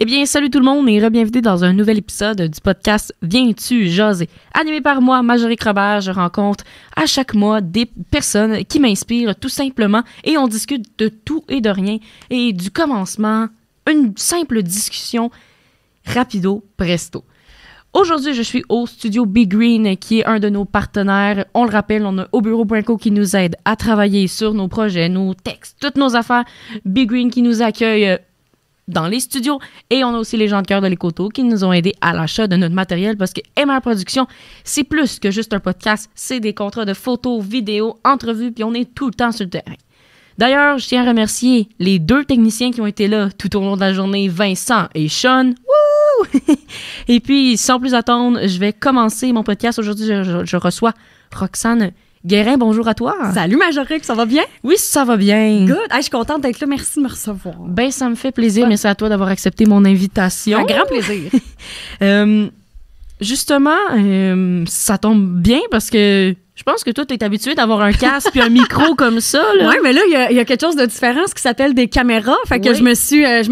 Eh bien, salut tout le monde et bienvenue dans un nouvel épisode du podcast Viens-tu jaser? Animé par moi, Marjorie Robert, je rencontre à chaque mois des personnes qui m'inspirent tout simplement et on discute de tout et de rien et du commencement, une simple discussion rapido presto. Aujourd'hui, je suis au studio Big Green, qui est un de nos partenaires. On le rappelle, on a aubureau.co qui nous aide à travailler sur nos projets, nos textes, toutes nos affaires. Big Green qui nous accueille dans les studios. Et on a aussi les gens de cœur de l'Écoto qui nous ont aidés à l'achat de notre matériel parce que MR Production, c'est plus que juste un podcast. C'est des contrats de photos, vidéos, entrevues, puis on est tout le temps sur le terrain. D'ailleurs, je tiens à remercier les 2 techniciens qui ont été là tout au long de la journée, Vincent et Sean. Wouh! Et puis, sans plus attendre, je vais commencer mon podcast. Aujourd'hui, je reçois Roxane Guérin. Bonjour à toi. Salut Marjorie, ça va bien? Oui, ça va bien. Good. Hey, je suis contente d'être là. Merci de me recevoir. Ben, ça me fait plaisir. Merci à toi d'avoir accepté mon invitation. Un grand plaisir. Justement, ça tombe bien parce que je pense que toi, tu es habitué d'avoir un casque puis un micro comme ça. Oui, mais là, il y a quelque chose de différent, ce qui s'appelle des caméras. Fait que je me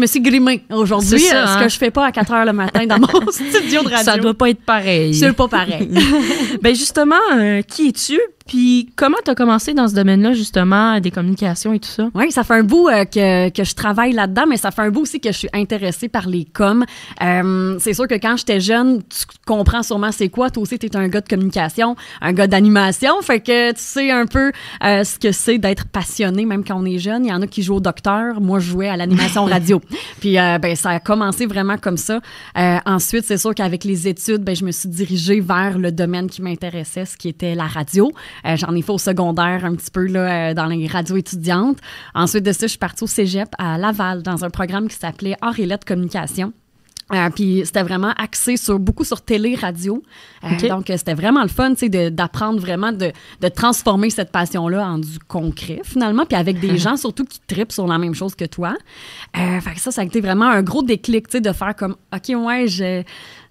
suis grimée aujourd'hui, ce que je fais pas à 4 heures le matin dans mon studio de radio. Ça doit pas être pareil. C'est pas pareil. Ben justement, qui es-tu? Puis comment tu as commencé dans ce domaine-là, justement, des communications et tout ça? Oui, ça fait un bout que je travaille là-dedans, mais ça fait un bout aussi que je suis intéressée par les coms. C'est sûr que quand j'étais jeune, tu comprends sûrement c'est quoi. Toi aussi, tu es un gars de communication, un gars d'animation. Fait que tu sais un peu ce que c'est d'être passionné, même quand on est jeune. Il y en a qui jouent au docteur. Moi, je jouais à l'animation radio. Puis, ben, ça a commencé vraiment comme ça. Ensuite, c'est sûr qu'avec les études, ben, je me suis dirigée vers le domaine qui m'intéressait, ce qui était la radio. J'en ai fait au secondaire un petit peu là, dans les radios étudiantes. Ensuite de ça, je suis partie au cégep à Laval dans un programme qui s'appelait Arts et lettres communication. Puis c'était vraiment axé beaucoup sur télé-radio. Okay. Donc, c'était vraiment le fun, tu sais, d'apprendre vraiment de transformer cette passion-là en du concret, finalement, puis avec des gens, surtout, qui trippent sur la même chose que toi. Fait que ça a été vraiment un gros déclic, tu sais, de faire comme, OK, ouais,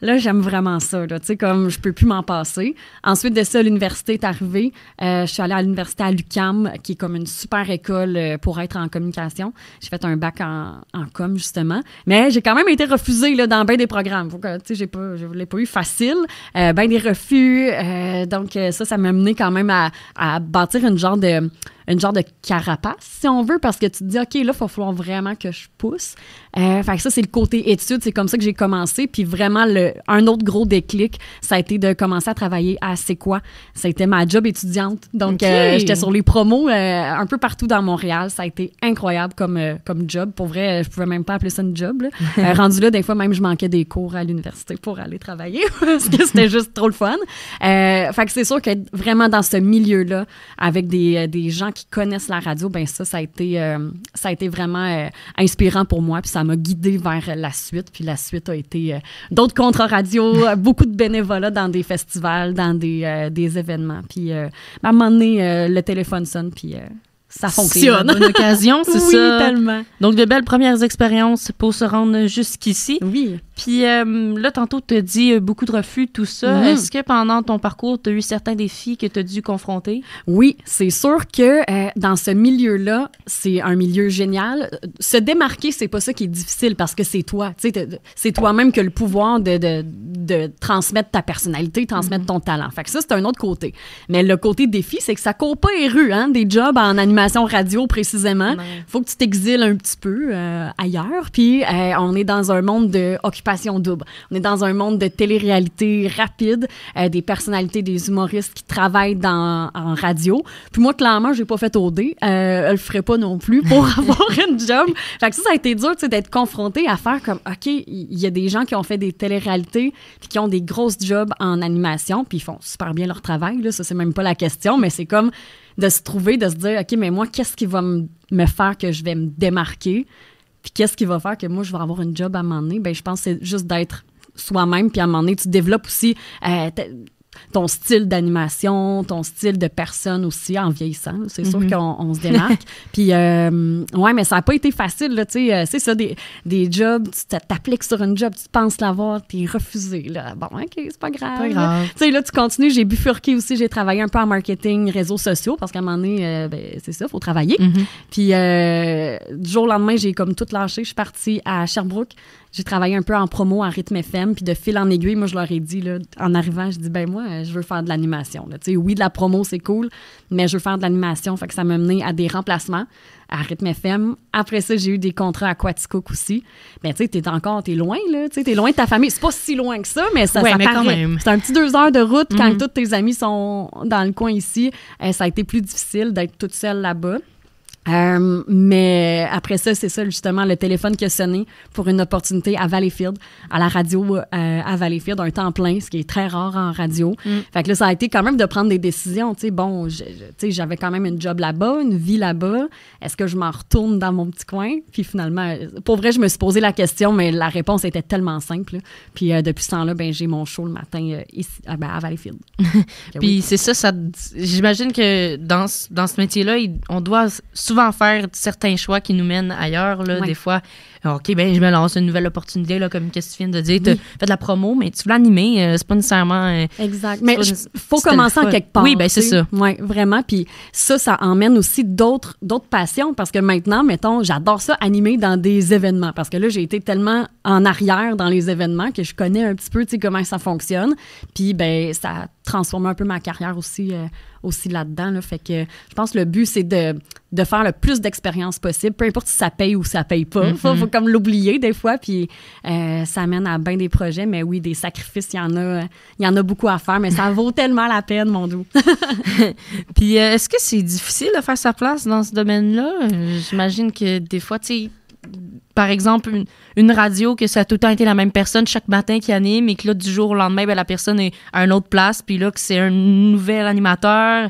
là, j'aime vraiment ça, là, tu sais, comme je peux plus m'en passer. Ensuite de ça, l'université est arrivée. Je suis allée à l'université à l'UQAM, qui est comme une super école pour être en communication. J'ai fait un bac en com, justement. Mais j'ai quand même été refusée, là, dans bien des programmes. Faut que, tu sais, je l'ai pas eu facile. Ben des refus. Donc, ça m'a mené quand même à bâtir une genre de carapace, si on veut, parce que tu te dis, OK, là, il va falloir vraiment que je pousse. Fait que ça, c'est le côté études. C'est comme ça que j'ai commencé. Puis vraiment, un autre gros déclic, ça a été de commencer à travailler à C'est quoi? Ça a été ma job étudiante. Donc, j'étais sur les promos un peu partout dans Montréal. Ça a été incroyable comme job. Pour vrai, je pouvais même pas appeler ça une job. Là. Rendu là, des fois, même, je manquais des cours à l'université pour aller travailler parce que c'était juste trop le fun. Fait que c'est sûr qu'être vraiment dans ce milieu-là, avec des gens qui connaissent la radio, ben ça a été vraiment inspirant pour moi, puis ça m'a guidée vers la suite, puis la suite a été d'autres contrats radio, beaucoup de bénévolat dans des festivals, dans des événements, puis à un moment donné, le téléphone sonne, puis ça fonctionne. C'est une bonne occasion, c'est oui, ça? Oui, tellement. Donc, de belles premières expériences pour se rendre jusqu'ici. Oui. Puis là, tantôt, tu as dit beaucoup de refus, tout ça. Est-ce que pendant ton parcours, tu as eu certains défis que tu as dû confronter? Oui, c'est sûr que dans ce milieu-là, c'est un milieu génial. Se démarquer, c'est pas ça qui est difficile parce que c'est toi. Tu sais, c'est toi-même qui as le pouvoir de transmettre ta personnalité, transmettre ton talent. Fait que ça, c'est un autre côté. Mais le côté défi, c'est que ça court pas les rues, hein, des jobs en animation radio, précisément. Faut que tu t'exiles un petit peu ailleurs. Puis, on est dans un monde de occupation double. On est dans un monde de télé-réalité rapide, des personnalités, des humoristes qui travaillent en radio. Puis moi, clairement, j'ai pas fait OD. Je le ferais pas non plus pour avoir une job. Fait que ça a été dur, tu sais, d'être confronté à faire comme, OK, il y a des gens qui ont fait des télé-réalités puis qui ont des grosses jobs en animation puis ils font super bien leur travail, là. Ça, c'est même pas la question, mais c'est comme de se trouver, de se dire, OK, mais moi, qu'est-ce qui va me faire que je vais me démarquer? Puis qu'est-ce qui va faire que moi, je vais avoir une job à un moment donné? Ben, je pense que c'est juste d'être soi-même. Puis à un moment donné, tu développes aussi ton style d'animation, ton style de personne aussi en vieillissant. C'est sûr qu'on se démarque. Puis, ouais, mais ça n'a pas été facile, là, tu sais. C'est ça, des jobs, tu t'appliques sur un job, tu penses l'avoir, t'es refusé, là. Bon, OK, c'est pas grave. Pas grave. Tu sais, là, tu continues. J'ai bifurqué aussi. J'ai travaillé un peu en marketing, réseaux sociaux, parce qu'à un moment donné, c'est ça, il faut travailler. Puis, du jour au lendemain, j'ai comme tout lâché. Je suis partie à Sherbrooke. J'ai travaillé un peu en promo à Rythme FM, puis de fil en aiguille, moi, je leur ai dit, là, en arrivant, je dis, ben moi, je veux faire de l'animation. Tu sais, oui, de la promo, c'est cool, mais je veux faire de l'animation. Fait que ça m'a mené à des remplacements à Rythme FM. Après ça, j'ai eu des contrats à Quaticook aussi. Mais tu sais, t'es loin, là. Tu sais, t'es loin de ta famille. C'est pas si loin que ça, mais ça mais paraît. quand même. C'est un petit 2 heures de route quand tous tes amis sont dans le coin ici. Ça a été plus difficile d'être toute seule là-bas. Mais après ça, c'est ça, justement, le téléphone qui a sonné pour une opportunité à Valleyfield, à la radio à Valleyfield, un temps plein, ce qui est très rare en radio. Fait que là, ça a été quand même de prendre des décisions. Tu sais, bon, j'avais quand même une job là-bas, une vie là-bas. Est-ce que je m'en retourne dans mon petit coin? Puis finalement, pour vrai, je me suis posé la question, mais la réponse était tellement simple. Là. Puis depuis ce temps-là, ben, j'ai mon show le matin ici, à Valleyfield. Puis c'est ça, j'imagine que dans ce métier-là, on doit souvent faire certains choix qui nous mènent ailleurs, là, des fois. OK, ben je me lance une nouvelle opportunité, là, comme qu'est-ce que tu viens de dire. Tu fais de la promo, mais tu veux l'animer, c'est pas nécessairement... exact. Mais il faut commencer en quelque part. Oui, ben c'est ça. Oui, vraiment. Puis ça emmène aussi d'autres passions, parce que maintenant, mettons, j'adore ça, animer dans des événements, parce que là, j'ai été tellement en arrière dans les événements que je connais un petit peu, tu sais, comment ça fonctionne. Puis, ben ça a transformé un peu ma carrière aussi là-dedans. Là. Fait que je pense que le but, c'est de faire le plus d'expérience possible, peu importe si ça paye ou ça paye pas. Faut comme l'oublier des fois, puis ça amène à bien des projets, mais oui, des sacrifices, il y en a beaucoup à faire, mais ça vaut tellement la peine, mon doux. Puis est-ce que c'est difficile de faire sa place dans ce domaine-là? J'imagine que des fois, tu sais, par exemple, une radio, que ça a tout le temps été la même personne chaque matin qui anime, et que là, du jour au lendemain, ben, la personne est à une autre place, puis là, que c'est un nouvel animateur.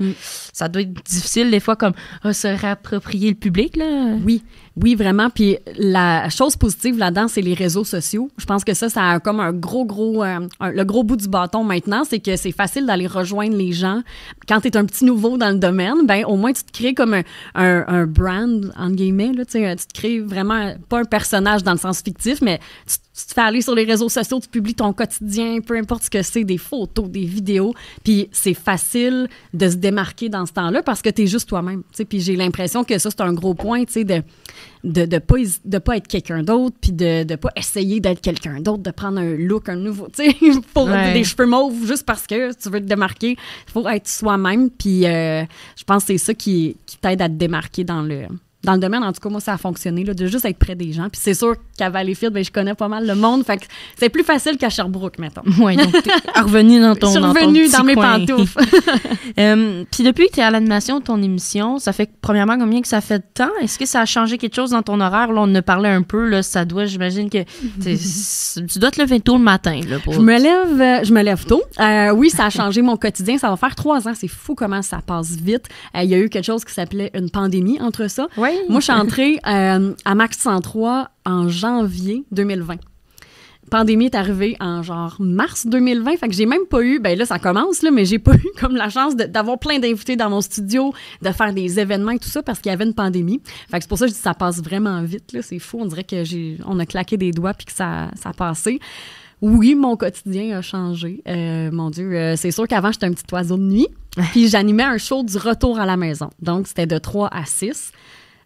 Ça doit être difficile, des fois, comme se réapproprier le public, là. Oui, vraiment. Puis la chose positive là-dedans, c'est les réseaux sociaux. Je pense que ça a comme un le gros bout du bâton maintenant, c'est que c'est facile d'aller rejoindre les gens. Quand tu es un petit nouveau dans le domaine, ben au moins, tu te crées comme un brand, entre guillemets, là, tu te crées vraiment, pas un personnage dans le sens fictif, mais tu te fais aller sur les réseaux sociaux, tu publies ton quotidien, peu importe ce que c'est, des photos, des vidéos, puis c'est facile de se démarquer dans ce temps-là parce que tu es juste toi-même. Puis j'ai l'impression que ça, c'est un gros point, tu sais, de pas être quelqu'un d'autre, puis de pas essayer d'être quelqu'un d'autre, de prendre un look, un nouveau, tu sais, pour des cheveux mauves juste parce que tu veux te démarquer. Il faut être soi-même, puis je pense que c'est ça qui t'aide à te démarquer dans le domaine. En tout cas, moi, ça a fonctionné, là, de juste être près des gens. Puis c'est sûr qu'à Valleyfield, ben, je connais pas mal le monde. Fait que c'est plus facile qu'à Sherbrooke, mettons. Oui, donc t'es revenu dans ton Je suis revenue dans mes pantoufles. Puis depuis que tu es à l'animation de ton émission, ça fait premièrement combien que ça fait de temps? Est-ce que ça a changé quelque chose dans ton horaire? Là, on en a parlé un peu. Là, ça doit, j'imagine que tu dois te lever tôt le matin. Là, pour... Je me lève tôt. Oui, ça a changé mon quotidien. Ça va faire 3 ans. C'est fou comment ça passe vite. Il y a eu quelque chose qui s'appelait une pandémie entre ça. Oui. Moi, je suis entrée à Max 103 en janvier 2020. Pandémie est arrivée en genre mars 2020, fait que j'ai même pas eu, ben là ça commence là, mais j'ai pas eu comme la chance d'avoir plein d'invités dans mon studio, de faire des événements et tout ça parce qu'il y avait une pandémie. Fait que c'est pour ça que je dis ça passe vraiment vite là, c'est fou, on dirait que on a claqué des doigts puis que ça a passé. Oui, mon quotidien a changé. Mon Dieu, c'est sûr qu'avant j'étais un petit oiseau de nuit, puis j'animais un show du retour à la maison. Donc c'était de 3 à 6.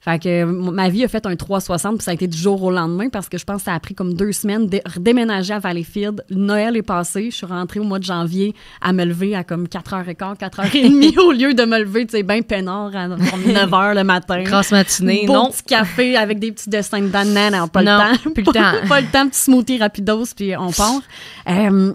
Fait que ma vie a fait un 360, puis ça a été du jour au lendemain parce que je pense que ça a pris comme 2 semaines de redéménager à Valleyfield. Noël est passé, je suis rentrée au mois de janvier à me lever à comme 4h15, 4h30 au lieu de me lever, tu sais, bien peinard à 9h le matin. Grosse matinée, beau non. Petit café avec des petits dessins dedans, non, pas non, le temps. Plus le temps. Pas le temps, petit smoothie rapidos, puis on part.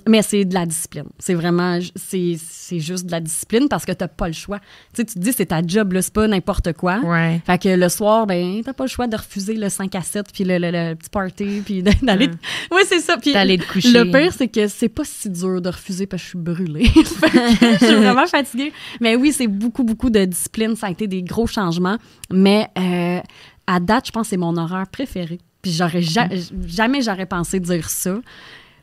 Mais c'est de la discipline. C'est vraiment, c'est juste de la discipline parce que t'as pas le choix. Tu sais, tu te dis, c'est ta job, là, c'est pas n'importe quoi. Ouais. Fait que le soir, ben, t'as pas le choix de refuser le 5 à 7 puis le petit party puis d'aller... Oui, c'est ça. Puis d'aller te coucher. Le pire, c'est que c'est pas si dur de refuser parce que je suis brûlée. Je suis vraiment fatiguée. Mais oui, c'est beaucoup, beaucoup de discipline. Ça a été des gros changements. Mais à date, je pense que c'est mon horaire préféré. Puis jamais j'aurais pensé dire ça.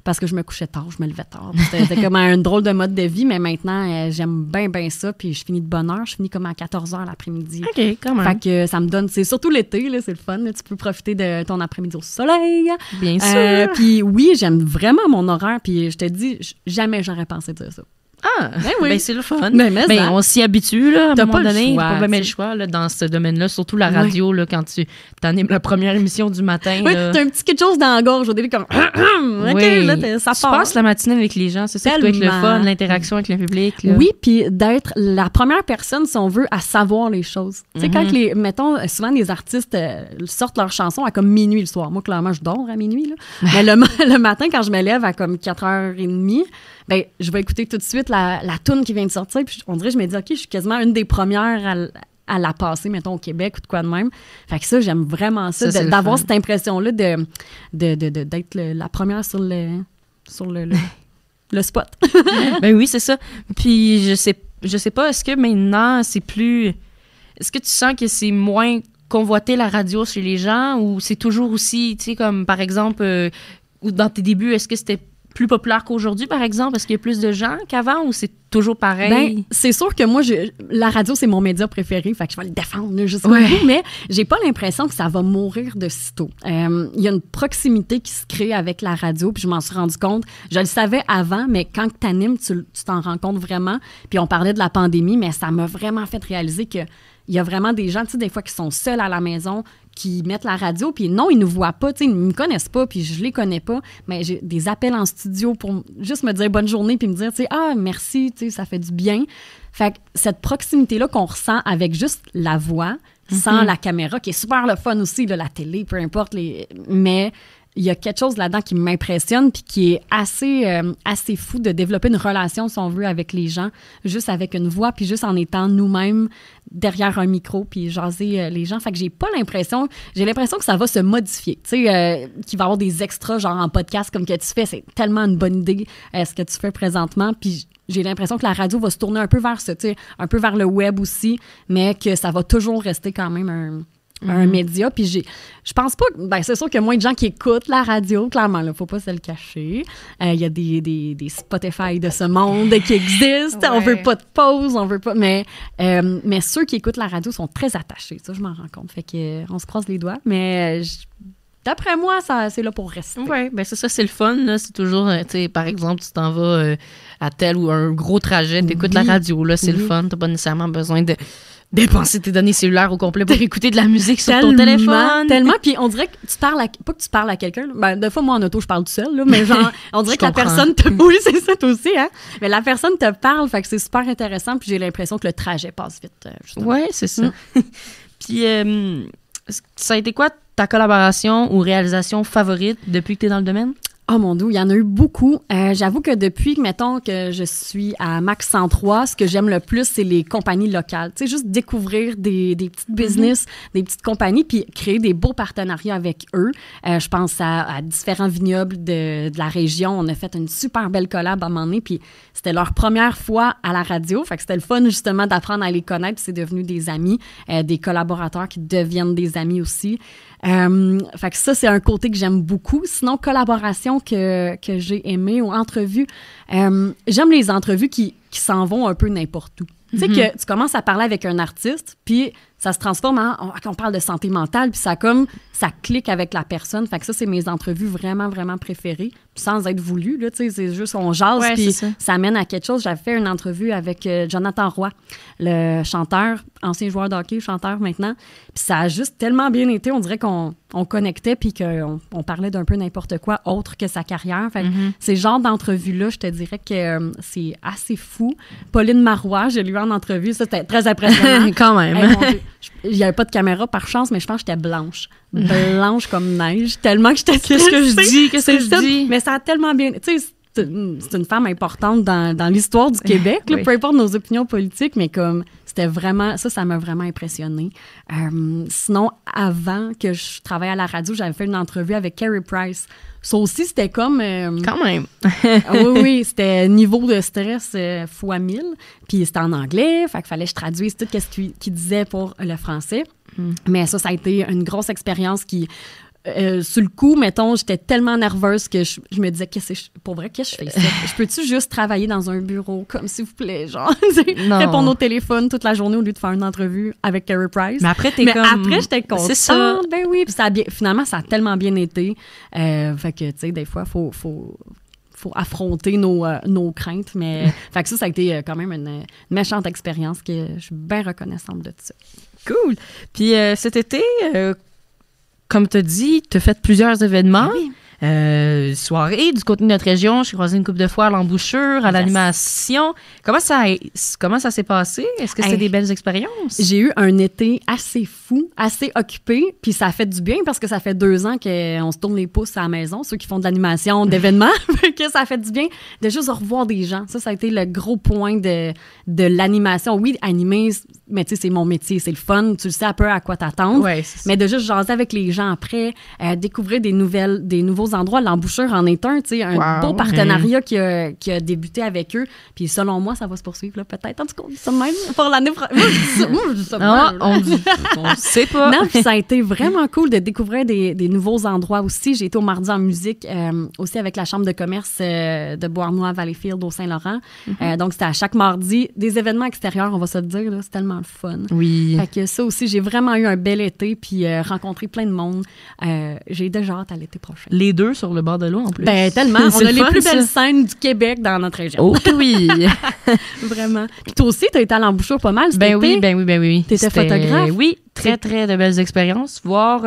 parce que je me couchais tard, je me levais tard. C'était comme un drôle de mode de vie, mais maintenant, j'aime bien ça, puis je finis de bonne heure. Je finis comme à 14h l'après-midi. OK, quand même. Fait que ça me donne... C'est surtout l'été, là, c'est le fun. Là, tu peux profiter de ton après-midi au soleil. Bien sûr. Puis oui, j'aime vraiment mon horaire, puis je te dis, jamais j'aurais pensé dire ça. Ah, oui. Ben c'est le fun. Mais on s'y habitue, là, à un T'as moment pas le donné. choix, T'as pas même le choix là, dans ce domaine-là, surtout la radio, là, quand tu t'animes la première émission du matin. Oui, là. t'as un petit quelque chose dans la gorge au début, comme... OK, Oui. là, ça Tu part. passes la matinée avec les gens, c'est ça qui doit être le Tellement. fun, l'interaction avec le public. Là. Oui, puis d'être la première personne, si on veut, à savoir les choses. Tu sais, quand mettons, souvent les artistes sortent leurs chansons à comme minuit le soir. Moi, clairement, je dors à minuit, là. Mais le matin, quand je me lève à comme 4h30, ben, je vais écouter tout de suite la toune qui vient de sortir, puis on dirait, je me dis, OK, je suis quasiment une des premières à la passer, mettons, au Québec ou de quoi de même. Fait que ça, j'aime vraiment ça d'avoir cette impression-là d'être la première sur le spot. Ben oui, c'est ça. Puis je sais pas, est-ce que maintenant, c'est plus... Est-ce que tu sens que c'est moins convoité la radio chez les gens ou c'est toujours aussi, tu sais, comme par exemple, ou dans tes débuts, est-ce que c'était plus populaire qu'aujourd'hui, par exemple? Est-ce qu'il y a plus de gens qu'avant ou c'est toujours pareil? Ben, c'est sûr que moi, la radio, c'est mon média préféré, fait que je vais le défendre là, jusqu'au bout, mais j'ai pas l'impression que ça va mourir de sitôt. Il y a une proximité qui se crée avec la radio, puis je m'en suis rendu compte. Je le savais avant, mais quand tu animes, tu t'en rends compte vraiment. Puis on parlait de la pandémie, mais ça m'a vraiment fait réaliser que il y a vraiment des gens, tu sais, des fois qui sont seuls à la maison, qui mettent la radio, puis non, ils nous voient pas, tu sais, ils me connaissent pas, puis je les connais pas, mais j'ai des appels en studio pour juste me dire bonne journée, puis me dire, tu sais, ah, merci, tu sais, ça fait du bien. Fait que cette proximité-là qu'on ressent avec juste la voix, sans la caméra, qui est super le fun aussi, là, la télé, peu importe, mais il y a quelque chose là-dedans qui m'impressionne puis qui est assez fou de développer une relation, si on veut, avec les gens, juste avec une voix, puis juste en étant nous-mêmes derrière un micro, puis jaser les gens. Fait que j'ai l'impression que ça va se modifier. Tu sais, qu'il va y avoir des extras, genre en podcast, comme que tu fais. C'est tellement une bonne idée, ce que tu fais présentement. Puis j'ai l'impression que la radio va se tourner un peu vers ça, tu sais, un peu vers le web aussi, mais que ça va toujours rester quand même un média. Puis je pense pas... Ben, c'est sûr qu'il y a moins de gens qui écoutent la radio, clairement, là, faut pas se le cacher. Il y a des Spotify de ce monde qui existent. On veut pas de pause, on veut pas... Mais ceux qui écoutent la radio sont très attachés. Ça, je m'en rends compte. Fait que on se croise les doigts. Mais... D'après moi, c'est là pour rester. Oui, ben c'est ça, c'est le fun. Là. C'est toujours, tu sais, par exemple, tu t'en vas à tel ou un gros trajet, t'écoutes la radio, là, c'est le fun. T'as pas nécessairement besoin de dépenser tes données cellulaires au complet pour écouter de la musique sur ton téléphone. Tellement, puis on dirait que pas que tu parles à quelqu'un. Ben, des fois, moi, en auto, je parle tout seul, là, mais genre, on dirait que la personne te... Oui, c'est ça, toi aussi, hein? Mais la personne te parle, fait que c'est super intéressant, puis j'ai l'impression que le trajet passe vite, justement. Oui, c'est ça. Puis, ça a été quoi ta collaboration ou réalisation favorite depuis que tu es dans le domaine? Oh mon Dieu, il y en a eu beaucoup. J'avoue que depuis, mettons, que je suis à Max 103, ce que j'aime le plus, c'est les compagnies locales. Tu sais, juste découvrir des petites business, des petites compagnies, puis créer des beaux partenariats avec eux. Je pense à différents vignobles de la région. On a fait une super belle collab à un moment donné, puis c'était leur première fois à la radio. Fait que c'était le fun, justement, d'apprendre à les connaître. C'est devenu des amis, des collaborateurs qui deviennent des amis aussi. Fait que ça, c'est un côté que j'aime beaucoup. Sinon, collaboration que j'ai aimé ou entrevue, j'aime les entrevues qui s'en vont un peu n'importe où. Tu sais, que tu commences à parler avec un artiste, puis ça se transforme on parle de santé mentale, puis ça clique avec la personne. Fait que ça, c'est mes entrevues vraiment, vraiment préférées, sans être voulu, là, tu sais, c'est juste on jase, puis ça mène à quelque chose. J'avais fait une entrevue avec Jonathan Roy, le chanteur, ancien joueur de hockey, chanteur maintenant, puis ça a juste tellement bien été, on dirait qu'on connectait, puis qu'on parlait d'un peu n'importe quoi autre que sa carrière. Fait que ces genres d'entrevues-là, je te dirais que c'est assez fou. Pauline Marois, j'ai lu en entrevue, ça, c'était très impressionnant. Quand même. Hey, mon Dieu. Il n'y avait pas de caméra par chance, mais je pense que j'étais blanche. Blanche comme neige, tellement que j'étais stressée. Qu'est-ce que je dis? Mais ça a tellement bien... Tu sais, c'est une femme importante dans l'histoire du Québec, là, peu importe nos opinions politiques, mais comme... C'était vraiment... Ça m'a vraiment impressionnée. Sinon, avant que je travaille à la radio, j'avais fait une entrevue avec Carey Price. Ça aussi, c'était comme... Quand même. oui, c'était niveau de stress fois 1000. Puis c'était en anglais, fait qu'il fallait que je traduise tout ce qu'il disait pour le français. Mais ça a été une grosse expérience qui... sur le coup, mettons, j'étais tellement nerveuse que je me disais, pour vrai, qu'est-ce que je fais ça? Je peux-tu juste travailler dans un bureau, comme s'il vous plaît, genre, répondre au téléphone toute la journée au lieu de faire une entrevue avec Carey Price. Mais après, après, j'étais contente. C'est ça. Ben oui, puis finalement, ça a tellement bien été. Fait que, tu sais, des fois, faut affronter nos craintes, mais fait que ça a été quand même une méchante expérience que je suis bien reconnaissante de ça. Cool. Puis cet été, comme tu as dit, tu as fait plusieurs événements. Oui. Soirée du côté de notre région. Je suis croisée une couple de fois à l'embouchure, à l'animation. Comment ça s'est passé? Est-ce que c'était des belles expériences? J'ai eu un été assez fou, assez occupé, puis ça a fait du bien parce que ça fait 2 ans qu'on se tourne les pouces à la maison, ceux qui font de l'animation, d'événements, que ça fait du bien de juste revoir des gens. Ça a été le gros point de l'animation. Oui, animer, mais tu sais, c'est mon métier, c'est le fun, tu le sais un peu à quoi t'attendre. Ouais, mais de juste jaser avec les gens après, découvrir des nouveaux endroits. L'embouchure en est un, tu sais, un beau partenariat qui a débuté avec eux. Puis selon moi, ça va se poursuivre, là, peut-être. En tout cas, on dit ça de même pour l'année prochaine. Moi, je dis ça de même. On sait pas. Non, puis ça a été vraiment cool de découvrir des nouveaux endroits aussi. J'ai été au Mardi en musique, aussi avec la Chambre de commerce de Beauharnois-Valleyfield au Saint-Laurent. Donc, c'était à chaque mardi. Des événements extérieurs, on va se le dire, là, c'est tellement le fun. Oui. Fait que ça aussi, j'ai vraiment eu un bel été, puis rencontré plein de monde. J'ai déjà hâte à l'été prochain. Les deux sur le bord de l'eau, en plus. Ben, tellement. On a les plus belles scènes du Québec dans notre région. Oh oui! Vraiment. Puis toi aussi, t'as été à l'embouchure pas mal cet été. Ben oui. T'étais photographe? Oui, très de belles expériences. Voir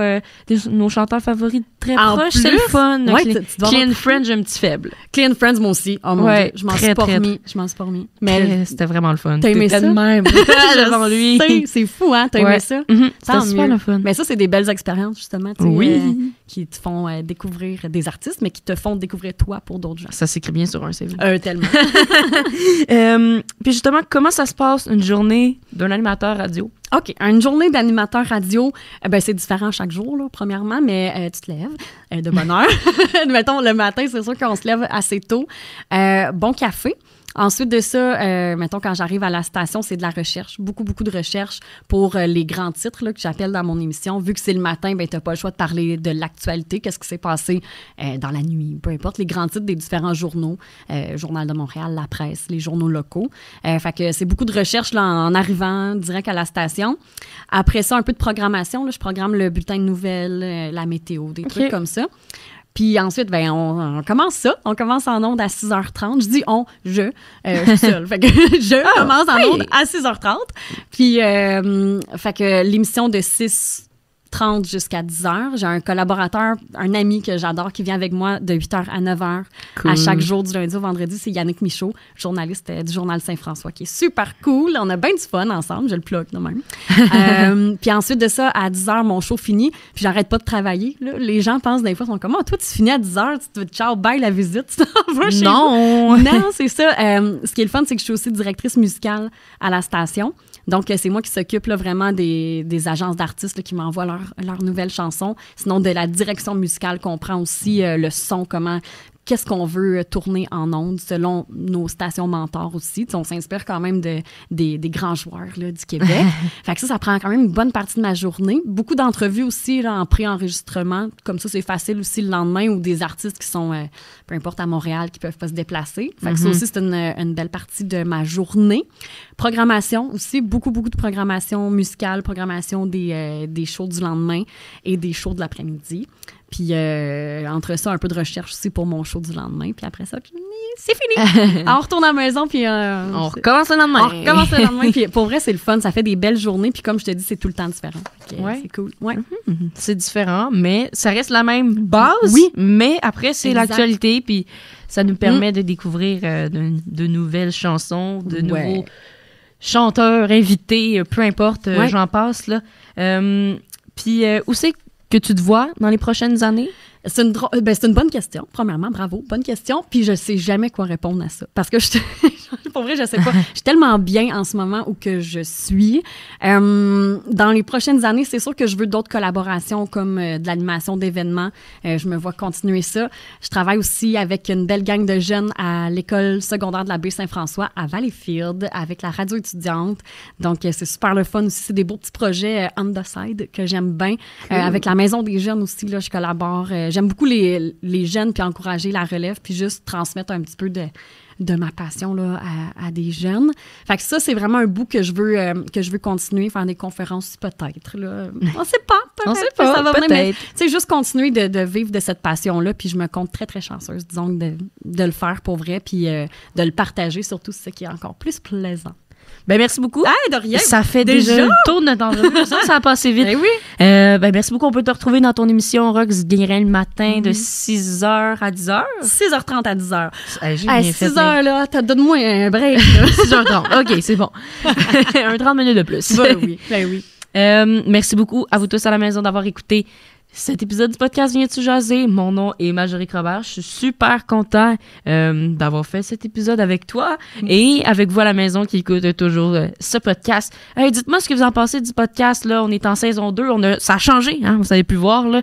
nos chanteurs favoris très proches, c'est le fun. Ouais, Clean Friends, j'ai un petit faible. Clean Friends, moi aussi. Oh mon Dieu, je m'en suis pas remis. Mais c'était vraiment le fun. T'as aimé ça? De même. Devant lui. C'est fou, hein? T'as aimé ça? C'était super le fun. Mais ça, c'est des belles expériences, justement. Oui. Qui te font découvrir des artistes, mais qui te font découvrir toi pour d'autres gens. Ça s'écrit bien sur un CV. Tellement. Puis justement, comment ça se passe une journée d'un animateur radio? OK. Une journée d'animateur radio, c'est différent chaque jour, là, premièrement, mais tu te lèves de bonne heure. Mettons, le matin, c'est sûr qu'on se lève assez tôt. Bon café. Ensuite de ça, mettons, quand j'arrive à la station, c'est de la recherche. Beaucoup de recherche pour les grands titres là, que j'appelle dans mon émission. Vu que c'est le matin, ben t'as pas le choix de parler de l'actualité, qu'est-ce qui s'est passé dans la nuit, peu importe, les grands titres des différents journaux, Journal de Montréal, La Presse, les journaux locaux. Fait que c'est beaucoup de recherche là, en arrivant direct à la station. Après ça, un peu de programmation. Là, je programme le bulletin de nouvelles, la météo, des trucs comme ça. Puis ensuite, on commence ça. On commence en ondes à 6h30. Je dis je suis seule. Fait que je commence en ondes à 6h30. Puis, fait que l'émission de 6h30 jusqu'à 10h. J'ai un collaborateur, un ami que j'adore qui vient avec moi de 8h à 9h à chaque jour du lundi au vendredi. C'est Yannick Michaud, journaliste du Journal Saint-François, qui est super cool. On a bien du fun ensemble. Je le plug de même. Puis ensuite de ça, à 10h, mon show finit. Puis j'arrête pas de travailler. Là. Les gens pensent des fois, ils sont comme, toi, tu finis à 10h, tu te dis ciao, bye la visite, tu t'en vas chez vous. Non, c'est ça. Ce qui est le fun, c'est que je suis aussi directrice musicale à la station. Donc, c'est moi qui s'occupe là, vraiment des agences d'artistes là, qui m'envoient leurs nouvelles chansons. Sinon, de la direction musicale qu'on prend aussi le son, qu'est-ce qu'on veut tourner en ondes selon nos stations mentors aussi. T'sais, on s'inspire quand même des grands joueurs là, du Québec. Fait que ça prend quand même une bonne partie de ma journée. Beaucoup d'entrevues aussi là, en pré-enregistrement. Comme ça, c'est facile aussi le lendemain ou des artistes qui sont, peu importe, à Montréal, qui peuvent pas se déplacer. Fait que ça aussi, c'est une belle partie de ma journée. Programmation aussi, beaucoup de programmation musicale, programmation des shows du lendemain et des shows de l'après-midi. Puis entre ça, un peu de recherche aussi pour mon show du lendemain. Puis après ça, c'est fini. On retourne à la maison, puis on recommence le lendemain. Puis pour vrai, c'est le fun. Ça fait des belles journées. Puis comme je te dis, c'est tout le temps différent. C'est cool. Ouais. C'est différent, mais ça reste la même base. Oui. Mais après, c'est l'actualité. Puis ça nous permet de découvrir de nouvelles chansons, de nouveaux chanteurs, invités, peu importe, j'en passe. Là. Puis où c'est que tu te vois dans les prochaines années? C'est une bonne question. Premièrement, bravo, bonne question. Puis je sais jamais quoi répondre à ça. Parce que pour vrai, je sais pas. Je suis tellement bien en ce moment où que je suis. Dans les prochaines années, c'est sûr que je veux d'autres collaborations comme de l'animation d'événements. Je me vois continuer ça. Je travaille aussi avec une belle gang de jeunes à l'école secondaire de la baie Saint-François à Valleyfield avec la radio étudiante. Donc, c'est super le fun aussi. C'est des beaux petits projets on the side que j'aime bien. Avec la maison des jeunes aussi, là, je collabore. J'aime beaucoup les jeunes, puis encourager la relève, puis juste transmettre un petit peu de ma passion là, à des jeunes. Fait que ça, c'est vraiment un bout que je veux continuer, faire des conférences peut-être. Là. On sait pas. On sait pas, ça va peut-être. venir, mais juste continuer de vivre de cette passion-là, puis je me compte très, très chanceuse, disons, de le faire pour vrai, puis de le partager, surtout ce qui est encore plus plaisant. Ben merci beaucoup. Ah, de rien. Ça fait déjà le tour de notre entrevue. Ça a passé vite. Ben oui. Ben merci beaucoup. On peut te retrouver dans ton émission Rox Guérin le matin de 6h à 10h. 6h30 à 10h. J'ai À bien 6h, là, donne-moi un break. 6h30. OK, c'est bon. Un 30 minutes de plus. Ben oui, ben oui. Merci beaucoup à vous tous à la maison d'avoir écouté cet épisode du podcast Viens-tu jaser? Mon nom est Marjorie Robert. Je suis super content d'avoir fait cet épisode avec toi et avec vous à la maison qui écoute toujours ce podcast. Hey, dites-moi ce que vous en pensez du podcast. Là. On est en saison 2. Ça a changé, hein? Vous avez pu voir. Là.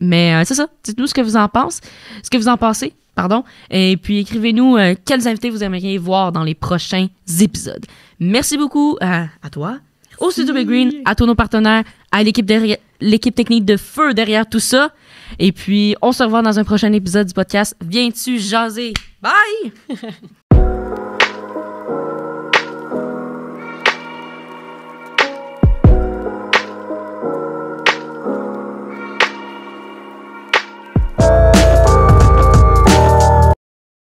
Mais c'est ça. Dites-nous ce que vous en pensez. Ce que vous en pensez. Pardon. Et puis, écrivez-nous quels invités vous aimeriez voir dans les prochains épisodes. Merci beaucoup à toi, au Studio Big Green, à tous nos partenaires, à l'équipe technique de feu derrière tout ça. Et puis, on se revoit dans un prochain épisode du podcast Viens-tu jaser? Bye!